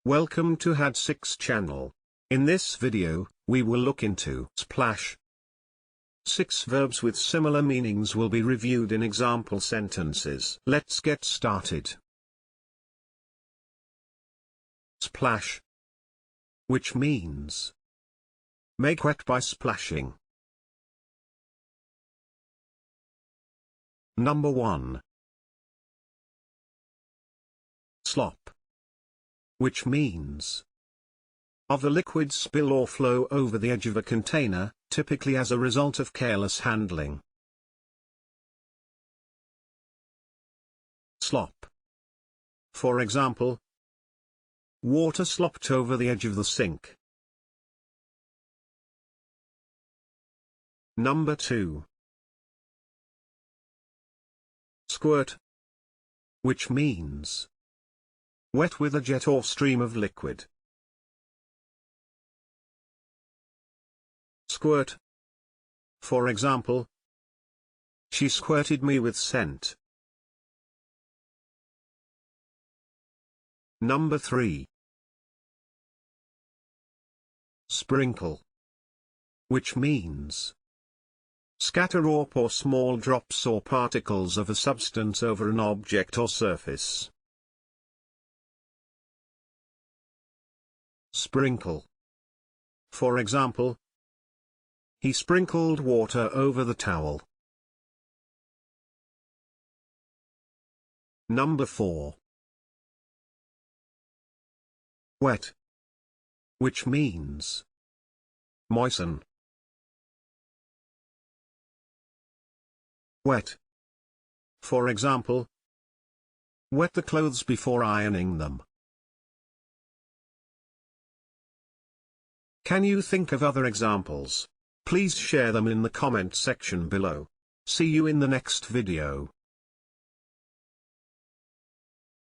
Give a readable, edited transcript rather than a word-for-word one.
Welcome to Had6 channel. In this video, we will look into splash. 6 verbs with similar meanings will be reviewed in example sentences. Let's get started. Splash, which means make wet by splashing. Number 1. Slop, which means of the liquid spill or flow over the edge of a container, typically as a result of careless handling. Slop. For example, water slopped over the edge of the sink. Number 2. Squirt, which means wet with a jet or stream of liquid. Squirt. For example, she squirted me with scent. Number 3. Sprinkle, which means scatter or pour small drops or particles of a substance over an object or surface. Sprinkle. For example, he sprinkled water over the towel. Number 4. Wet, which means moisten. Wet. For example, wet the clothes before ironing them. Can you think of other examples? Please share them in the comment section below. See you in the next video.